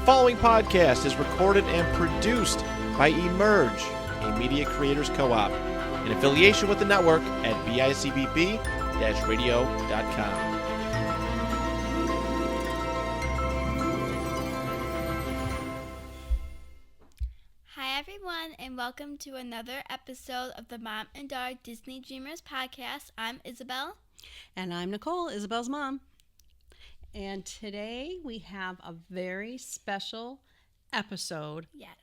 following podcast is recorded and produced by Emerge, a media creators co-op, in affiliation with the network at bicbb-radio.com. Hi everyone, and welcome to another episode of the Mom and Daughter Disney Dreamers podcast. I'm Isabel. And I'm Nicole, Isabel's mom. And today we have a very special episode. Yes.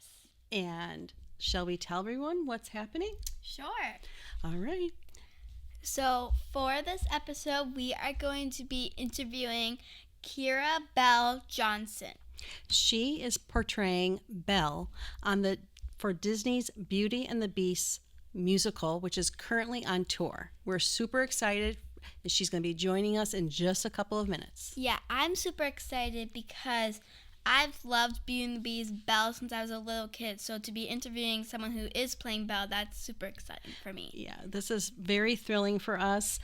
And shall we tell everyone what's happening? Sure. All right. So for this episode, we are going to be interviewing Kyra Belle Johnson. She is portraying Belle for Disney's Beauty and the Beast musical, which is currently on tour. We're super excited. She's going to be joining us in just a couple of minutes. Yeah, I'm super excited because I've loved Beauty and the Beast Belle since I was a little kid. So to be interviewing someone who is playing Belle, that's super exciting for me. Yeah, this is very thrilling for us.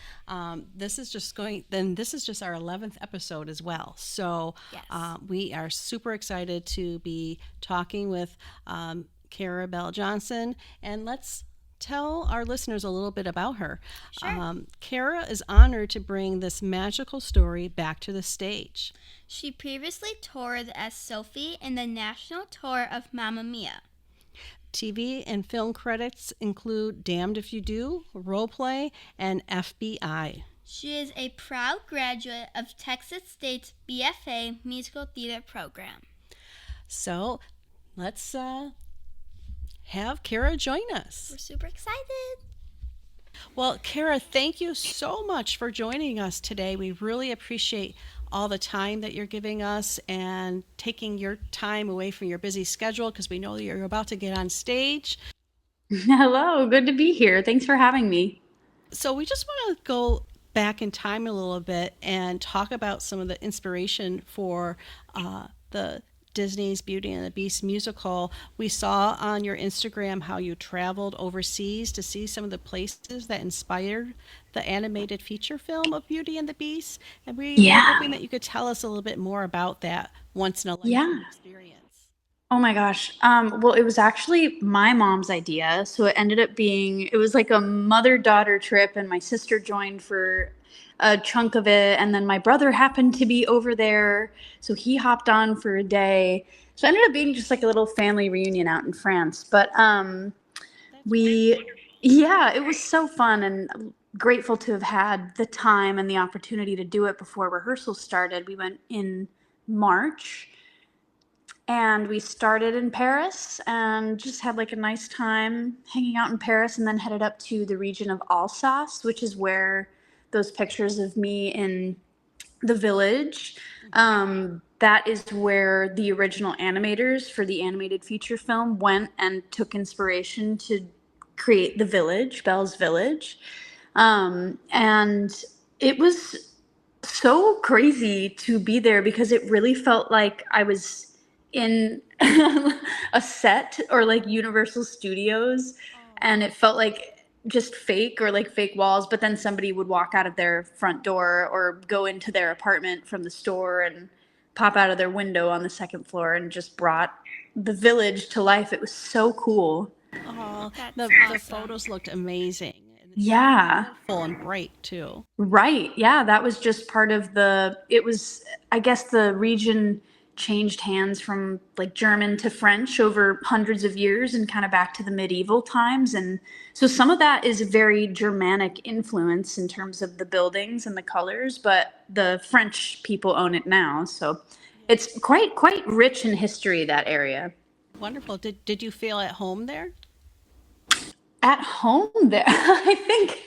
This is just our 11th episode as well. So yes. We are super excited to be talking with Kyra Belle Johnson, and let's tell our listeners a little bit about her. Sure. Kyra is honored to bring this magical story back to the stage. She previously toured as Sophie in the national tour of Mamma Mia. TV and film credits include Damned If You Do, Role Play, and FBI. She is a proud graduate of Texas State's BFA musical theater program. So let's have Kyra join us. We're super excited. Well, Kyra, thank you so much for joining us today. We really appreciate all the time that you're giving us and taking your time away from your busy schedule, because we know that you're about to get on stage. Hello, good to be here. Thanks for having me. So we just want to go back in time a little bit and talk about some of the inspiration for the Disney's Beauty and the Beast musical. We saw on your Instagram how you traveled overseas to see some of the places that inspired the animated feature film of Beauty and the Beast. And we were hoping that you could tell us a little bit more about that once-in-a-lifetime experience. Oh my gosh. Well, it was actually my mom's idea. So it was like a mother-daughter trip, and my sister joined for a chunk of it, and then my brother happened to be over there, so he hopped on for a day. So it ended up being just like a little family reunion out in France. But it was so fun, and grateful to have had the time and the opportunity to do it before rehearsals started. We went in March, and we started in Paris and just had like a nice time hanging out in Paris, and then headed up to the region of Alsace, which is where those pictures of me in the village, that is where the original animators for the animated feature film went and took inspiration to create the village, Belle's Village. And it was so crazy to be there because it really felt like I was in a set or like Universal Studios, and it felt like just fake or like fake walls, but then somebody would walk out of their front door or go into their apartment from the store and pop out of their window on the second floor and just brought the village to life. It was so cool. Oh, the photos looked amazing. Yeah. Full and bright too. Right. Yeah. That was just part of I guess the region changed hands from like German to French over hundreds of years and kind of back to the medieval times. And so some of that is a very Germanic influence in terms of the buildings and the colors, but the French people own it now. So it's quite rich in history, that area. Wonderful. Did you feel at home there? At home there? I think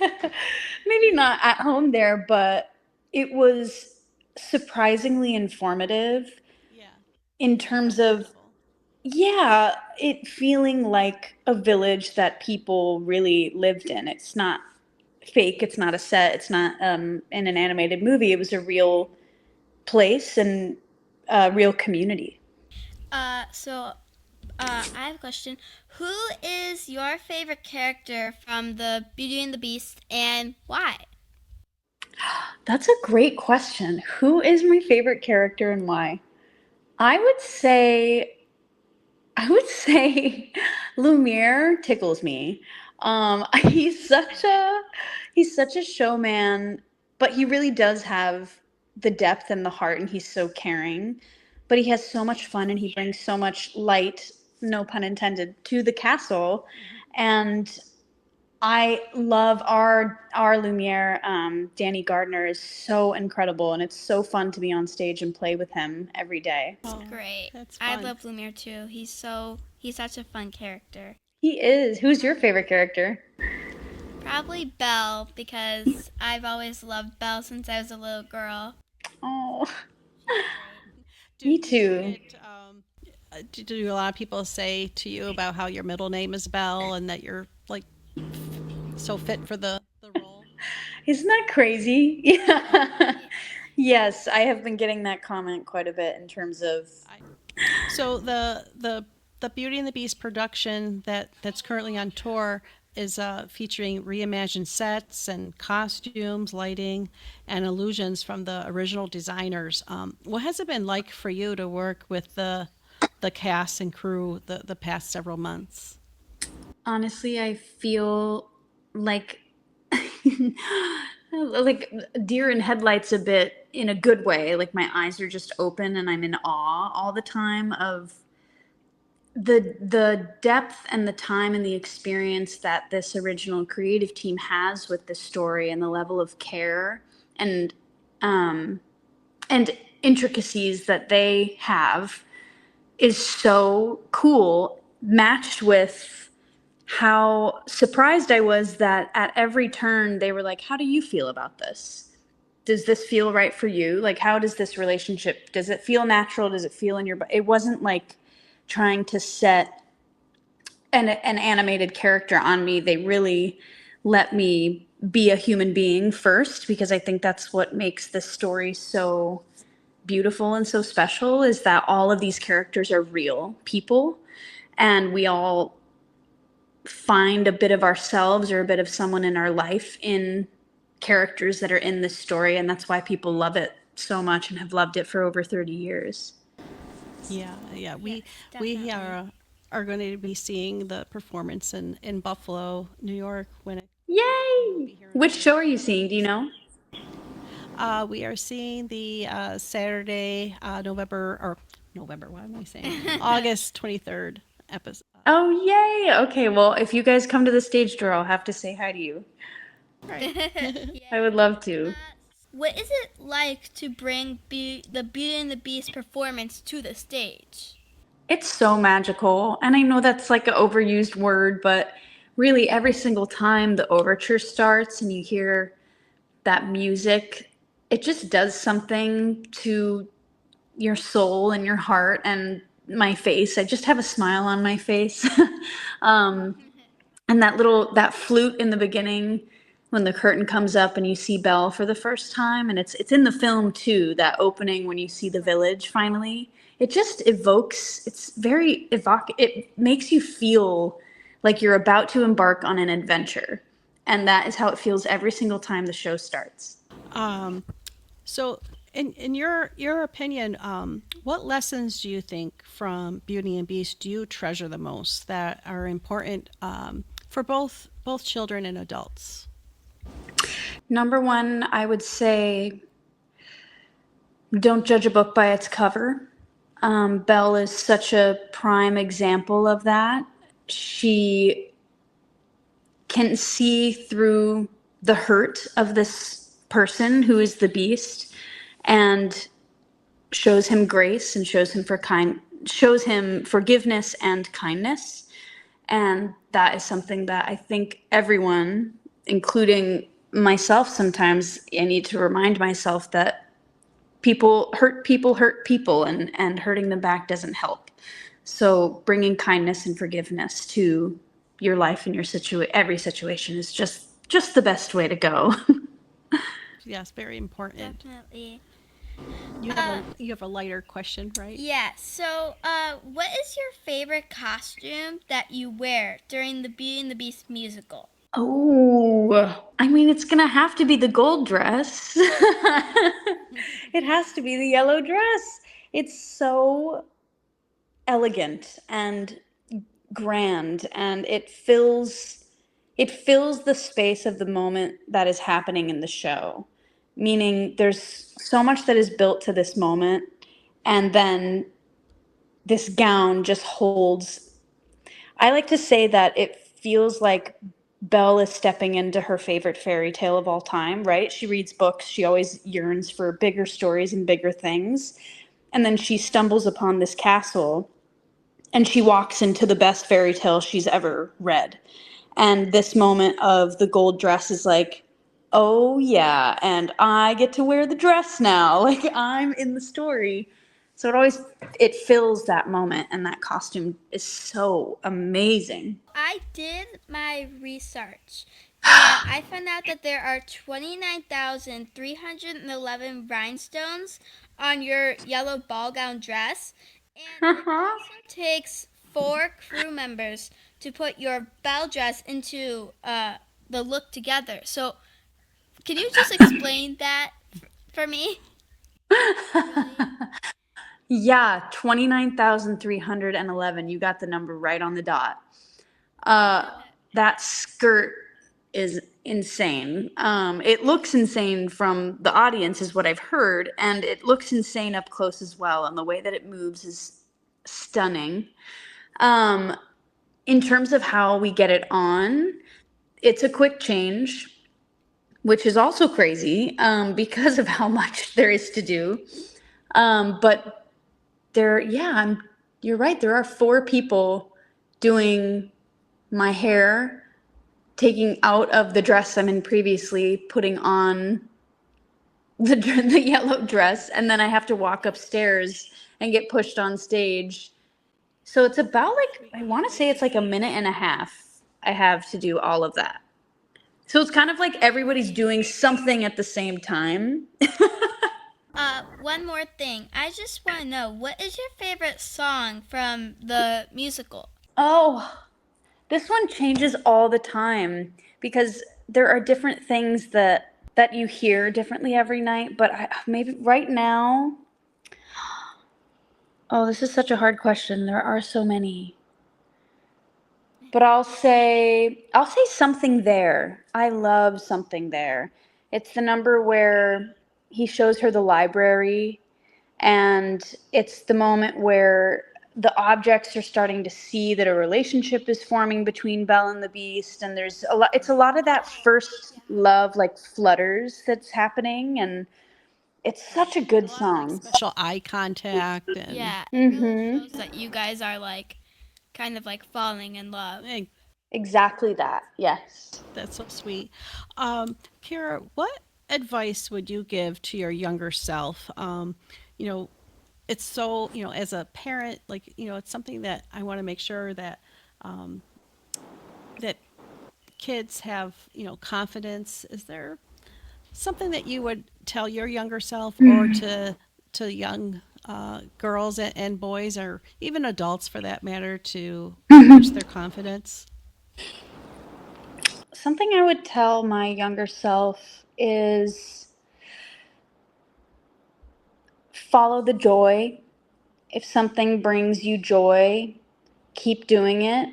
maybe not at home there, but it was surprisingly informative. In terms of, it feeling like a village that people really lived in. It's not fake. It's not a set. It's not in an animated movie. It was a real place and a real community. So I have a question. Who is your favorite character from the Beauty and the Beast, and why? That's a great question. Who is my favorite character and why? I would say I would say Lumiere tickles me. He's such a showman, but he really does have the depth and the heart, and he's so caring. But he has so much fun, and he brings so much light, no pun intended, to the castle. And I love our Lumiere. Danny Gardner is so incredible, and it's so fun to be on stage and play with him every day. It's Oh, great. that's I fun. love Lumiere too. He's such a fun character. He is. Who's your favorite character? Probably Belle, because I've always loved Belle since I was a little girl. Oh, Do me you too. get, do a lot of people say to you about how your middle name is Belle and that you're like so fit for the role? Isn't that crazy? Yeah. Yes, I have been getting that comment quite a bit in terms of. So the Beauty and the Beast production that's currently on tour is featuring reimagined sets and costumes, lighting, and illusions from the original designers. What has it been like for you to work with the cast and crew the past several months? Honestly, I feel like like deer in headlights a bit in a good way. Like my eyes are just open and I'm in awe all the time of the depth and the time and the experience that this original creative team has with the story and the level of care and um and intricacies that they have is so cool, matched with how surprised I was that at every turn they were like, how do you feel about this? Does this feel right for you? Like, how does this relationship, does it feel natural? Does it feel in your, it wasn't like trying to set an animated character on me. They really let me be a human being first, because I think that's what makes this story so beautiful and so special, is that all of these characters are real people, and we all find a bit of ourselves or a bit of someone in our life in characters that are in this story, and that's why people love it so much and have loved it for over 30 years. Yeah. Yes, We definitely. are going to be seeing the performance in Buffalo, New York when we'll Yay! be here in Which show are you October. seeing? Do you know? We are seeing the Saturday, November, what am I saying? August 23rd episode. Oh, yay! Okay, well, if you guys come to the stage door, I'll have to say hi to you. Right. I Yay. would love to. What is it like to bring the Beauty and the Beast performance to the stage? It's so magical. And I know that's like an overused word, but really every single time the overture starts and you hear that music, it just does something to your soul and your heart and my face. I just have a smile on my face. um, and that flute in the beginning when the curtain comes up and you see Belle for the first time, and it's in the film too, that opening when you see the village finally. It just evokes, it's very it makes you feel like you're about to embark on an adventure. And that is how it feels every single time the show starts. Um, so, in your opinion, what lessons do you think from Beauty and Beast do you treasure the most that are important for both children and adults? Number one, I would say don't judge a book by its cover. Belle is such a prime example of that. She can see through the hurt of this person who is the beast, and shows him grace and shows him forgiveness and kindness. And that is something that I think everyone, including myself, sometimes I need to remind myself that hurt people, and hurting them back doesn't help. So bringing kindness and forgiveness to your life and every situation is just the best way to go. Yes, very important. Definitely. You have a lighter question, right? Yeah, so what is your favorite costume that you wear during the Beauty and the Beast musical? Oh, I mean, it's gonna have to be the gold dress. It has to be the yellow dress. It's so elegant and grand, and it fills the space of the moment that is happening in the show. Meaning there's so much that is built to this moment, and then this gown just holds. I like to say that it feels like Belle is stepping into her favorite fairy tale of all time, right? She reads books, she always yearns for bigger stories and bigger things. And then she stumbles upon this castle and she walks into the best fairy tale she's ever read. And this moment of the gold dress is like, oh yeah, and I get to wear the dress now. Like I'm in the story. So it fills that moment, and that costume is so amazing. I did my research and I found out that there are 29,311 rhinestones on your yellow ball gown dress, and it also takes 4 crew members to put your bell dress into the look together. So, can you just explain that for me? Yeah, 29,311. You got the number right on the dot. That skirt is insane. It looks insane from the audience, is what I've heard, and it looks insane up close as well. And the way that it moves is stunning. In terms of how we get it on, it's a quick change, which is also crazy because of how much there is to do. But you're right. There are 4 people doing my hair, taking out of the dress I'm in previously, putting on the yellow dress, and then I have to walk upstairs and get pushed on stage. So it's about I want to say it's like a minute and a half I have to do all of that. So it's kind of like everybody's doing something at the same time. One more thing. I just want to know, what is your favorite song from the musical? Oh, this one changes all the time because there are different things that you hear differently every night. But maybe right now, oh, this is such a hard question. There are so many. But I'll say Something There. I love Something There. It's the number where he shows her the library, and it's the moment where the objects are starting to see that a relationship is forming between Belle and the Beast, and it's a lot of that first love, like flutters, that's happening, and it's such a good song. Special eye contact and Yeah, it really shows that you guys are kind of falling in love. hey, Exactly that. Yes. that's so sweet. Kyra, what advice would you give to your younger self? You know, it's so, as a parent, it's something that I want to make sure that um, that kids have, confidence. Is there something that you would tell your younger self or to young girls and boys, or even adults for that matter, to boost their confidence? Something I would tell my younger self is follow the joy. If something brings you joy, keep doing it.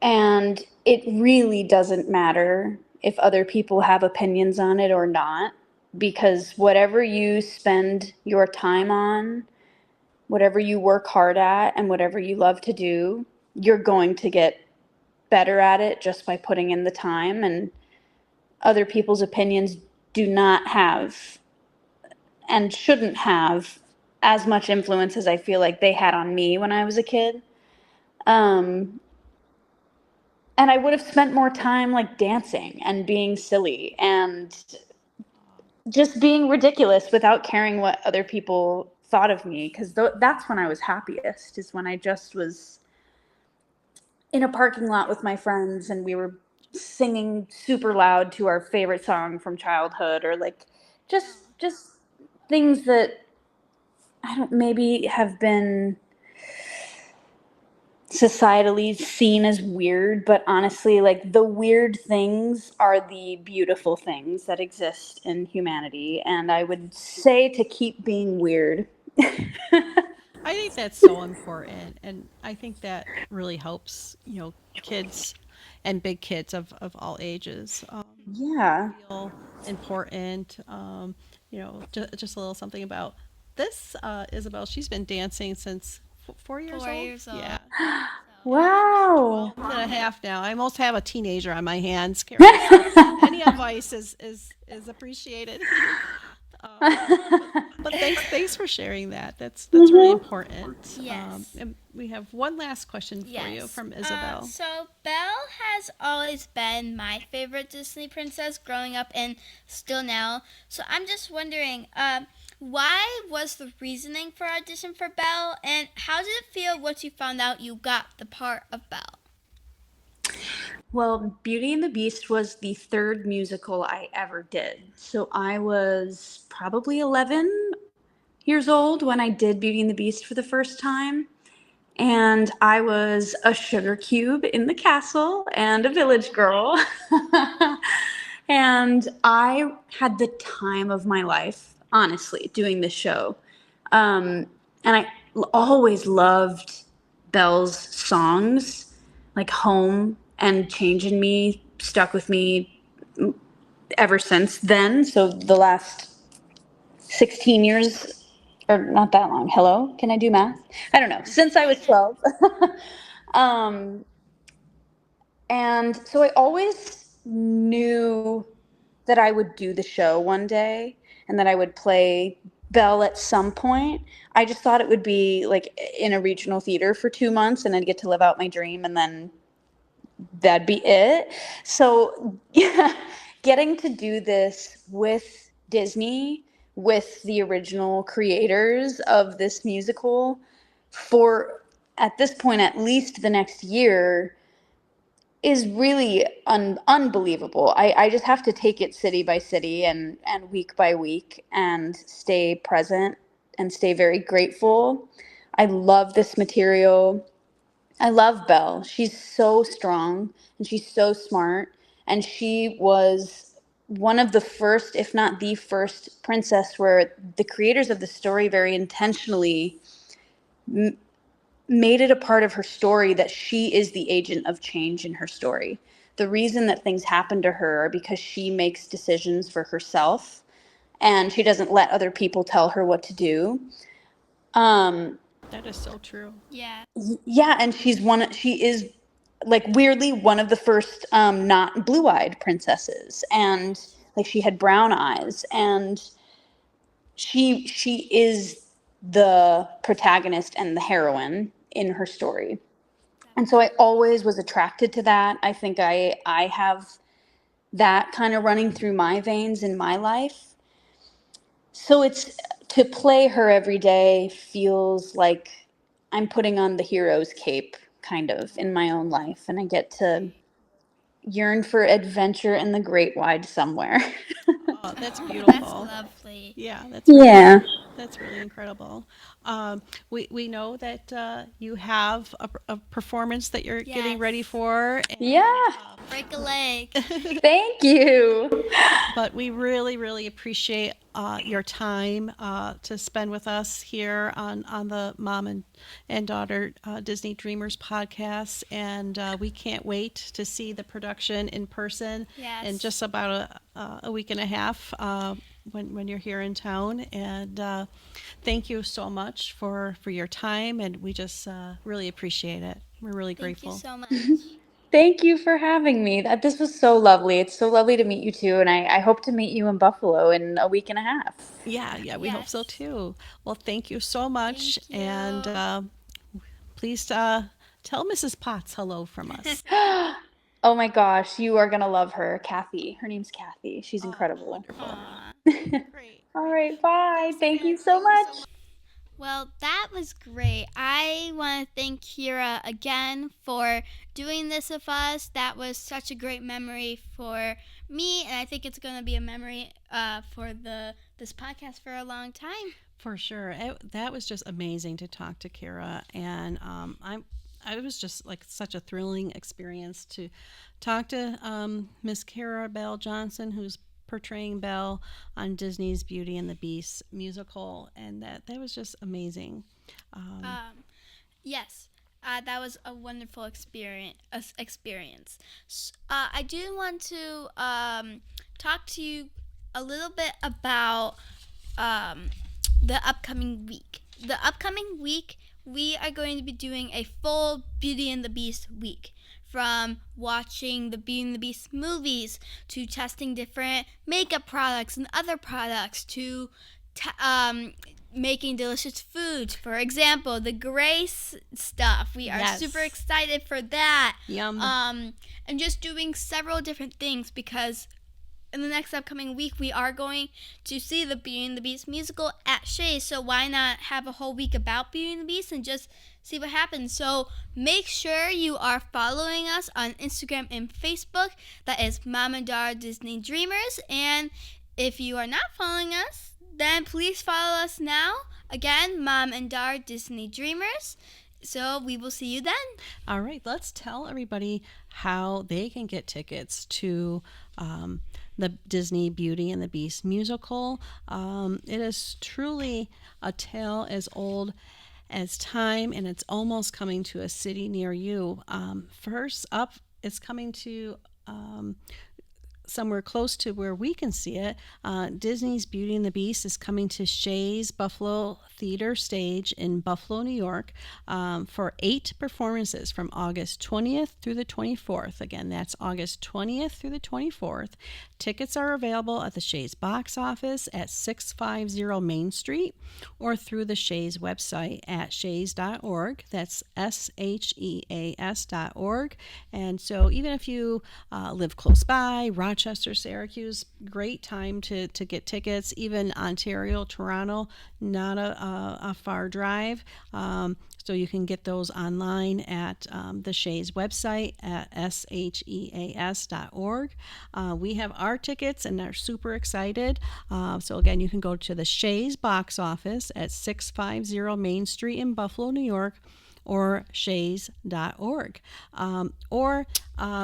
And it really doesn't matter if other people have opinions on it or not, because whatever you spend your time on, whatever you work hard at, and whatever you love to do, you're going to get better at it just by putting in the time. And other people's opinions do not have and shouldn't have as much influence as I feel like they had on me when I was a kid. And I would have spent more time dancing and being silly and just being ridiculous without caring what other people thought of me, because that's when I was happiest, is when I just was in a parking lot with my friends and we were singing super loud to our favorite song from childhood, or just things that I don't maybe have been societally seen as weird, but honestly, the weird things are the beautiful things that exist in humanity. And I would say to keep being weird I think that's so important, and I think that really helps, kids and big kids of all ages, Yeah. feel important. Just a little something about this Isabel. She's been dancing since 4 years Four old. years Yeah, old. So Wow. 12 and a half now. I almost have a teenager on my hands, Kara. So any advice is appreciated. But thanks for sharing that. That's really Mhm. important. yes. And we have one last question for you Yes. from Isabel. So Belle has always been my favorite Disney princess growing up and still now. So I'm just wondering, why was the reasoning for audition for Belle, and how did it feel once you found out you got the part of Belle? Well, Beauty and the Beast was the third musical I ever did. So I was probably 11 years old when I did Beauty and the Beast for the first time. And I was a sugar cube in the castle and a village girl. And I had the time of my life, honestly, doing this show. And I always loved Belle's songs, like Home and Changing Me, stuck with me ever since then. So the last 16 years, or not that long. Hello? Can I do math? I don't know. Since I was 12. um, and so I always knew that I would do the show one day and that I would play Belle at some point. I just thought it would be like in a regional theater for 2 months and I'd get to live out my dream and then that'd be it. So, yeah, getting to do this with Disney, with the original creators of this musical for, at this point, at least the next year is really unbelievable. I just have to take it city by city and week by week and stay present and stay very grateful. I love this material. I love Belle. She's so strong and she's so smart. And she was one of the first, if not the first, princess where the creators of the story very intentionally made it a part of her story that she is the agent of change in her story. The reason that things happen to her are because she makes decisions for herself and she doesn't let other people tell her what to do. Um, That is so true. Yeah. yeah, and she is like weirdly one of the first not blue-eyed princesses, and like she had brown eyes, and she is the protagonist and the heroine in her story. And so I always was attracted to that. I think I have that kind of running through my veins in my life. So it's to play her every day feels like I'm putting on the hero's cape kind of in my own life and I get to yearn for adventure in the great wide somewhere. Oh, that's Oh, that's beautiful. lovely. Yeah, Yeah. that's really incredible. We know that you have a performance that you're getting ready Yes. for, Yeah. Break a leg. Thank you. but we really appreciate your time to spend with us here on the Mom and Daughter Disney Dreamers podcast, and we can't wait to see the production in person in Yes. just about a week and a half. When you're here in town, and thank you so much for your time, and we just really appreciate it. We're really Thank you grateful. so much. Thank you for having me. This was so lovely. It's so lovely to meet you too, and I hope to meet you in Buffalo in a week and a half. Yeah, we hope so Yes. too. Well, thank you so much, Thank and you. please tell Mrs. Potts hello from us. Oh my gosh, you are gonna love her, Kathy. Her name's Kathy. She's Oh, incredible. wonderful. Aw. Great, All great. right, Well, bye. thanks Thank again. you so much. Well, that was great. I want to thank Kyra again for doing this with us. That was such a great memory for me, and I think it's going to be a memory for this podcast for a long time. For sure. That was just amazing to talk to Kara, and I was just like such a thrilling experience to talk to Miss Kyra Belle Johnson, who's portraying Belle on Disney's Beauty and the Beast musical, and that was just amazing. Yes, that was a wonderful experience. I do want to talk to you a little bit about the upcoming week. The upcoming week, we are going to be doing a full Beauty and the Beast week. From watching the Beauty and the Beast movies to testing different makeup products and other products to making delicious foods. For example, the Grace stuff. We are super excited for that. Yum. And just doing several different things because in the next upcoming week, we are going to see the Beauty and the Beast musical at Shays. So why not have a whole week about Beauty and the Beast and just see what happens? So make sure you are following us on Instagram and Facebook. That is Mom and Daughter Disney Dreamers. And if you are not following us, then please follow us now. Again, Mom and Daughter Disney Dreamers. So we will see you then. All right, let's tell everybody how they can get tickets to the Disney Beauty and the Beast musical. It is truly a tale as old as time, and it's almost coming to a city near you. First up, it's coming to somewhere close to where we can see it. Disney's Beauty and the Beast is coming to Shays Buffalo Theater Stage in Buffalo, New York, for 8 performances from August 20th through the 24th. Again, that's August 20th through the 24th. Tickets are available at the Shays box office at 650 Main Street or through the Shays website at shays.org. That's SHEAS.org. And so even if you live close by, Rochester, Syracuse, great time to get tickets. Even Ontario, Toronto, not a far drive. So you can get those online at the Shays website at SHEAS.org. We have our tickets and are super excited. So again, you can go to the Shays box office at 650 Main Street in Buffalo, New York, or shays.org. Or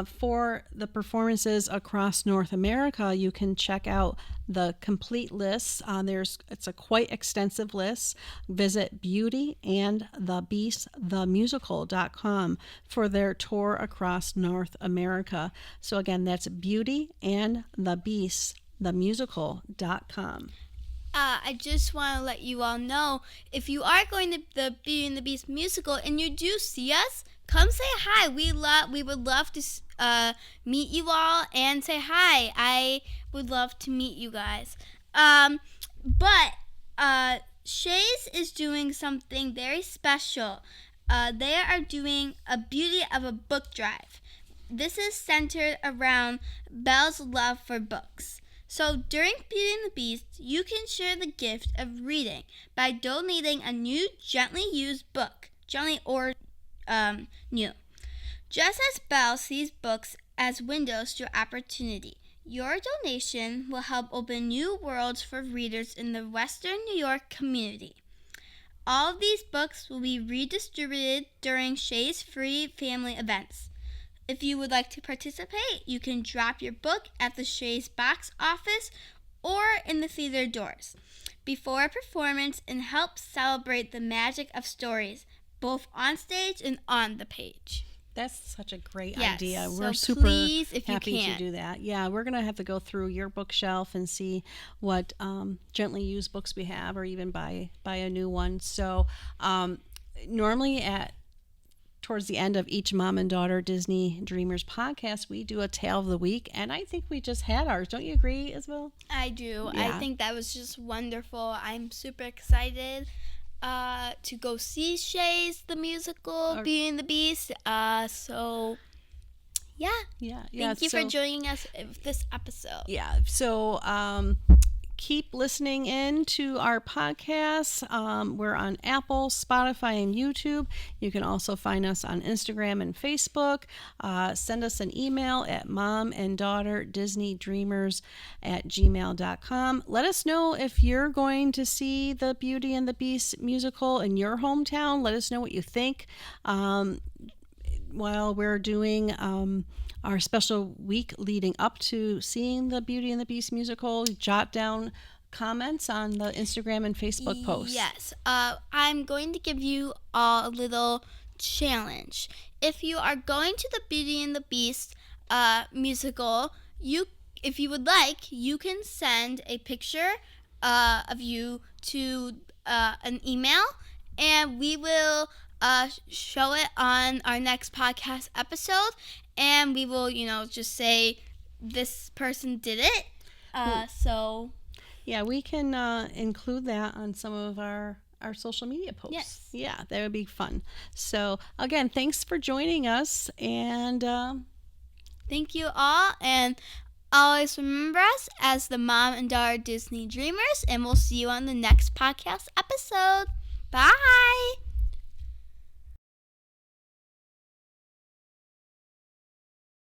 for the performances across North America, you can check out the complete list. It's a quite extensive list. Visit beautyandthebeastthemusical.com for their tour across North America. So again, that's beautyandthebeastthemusical.com. I just want to let you all know, if you are going to the Beauty and the Beast musical and you do see us, come say hi. We would love to meet you all and say hi. I would love to meet you guys. But Shays is doing something very special. They are doing a Beauty of a Book Drive. This is centered around Belle's love for books. So during Beauty and the Beast, you can share the gift of reading by donating a new, gently used book, gently or new. Just as Belle sees books as windows to opportunity, your donation will help open new worlds for readers in the Western New York community. All of these books will be redistributed during Shays free family events. If you would like to participate, you can drop your book at the Shays box office or in the theater doors before a performance and help celebrate the magic of stories, both on stage and on the page. That's such a great Yes, idea. so We're super please, if you happy to can. do that. Yeah, we're going to have to go through your bookshelf and see what gently used books we have, or even buy a new one. So normally towards the end of each Mom and Daughter Disney Dreamers podcast, we do a Tale of the Week, and I think we just had ours. Don't you agree, Isabel? I do. Yeah. I think that was just wonderful. I'm super excited to go see Shays the musical, Beauty and the Beast. So yeah. Thank you for joining us in this episode. Yeah. So keep listening in to our podcasts. We're on Apple, Spotify, and YouTube. You can also find us on Instagram and Facebook. Send us an email at momanddaughterdisneydreamers@gmail.com. Let us know if you're going to see the Beauty and the Beast musical in your hometown. Let us know what you think. while we're doing our special week leading up to seeing the Beauty and the Beast musical, jot down comments on the Instagram and Facebook posts. Yes. I'm going to give you all a little challenge. If you are going to the Beauty and the Beast musical, if you would like, you can send a picture of you to an email, and we will show it on our next podcast episode, and we will, just say this person did it. So yeah, we can include that on some of our social media posts. Yes. Yeah, that would be fun. So again, thanks for joining us, and thank you all, and always remember us as the Mom and Daughter Disney Dreamers, and we'll see you on the next podcast episode. Bye!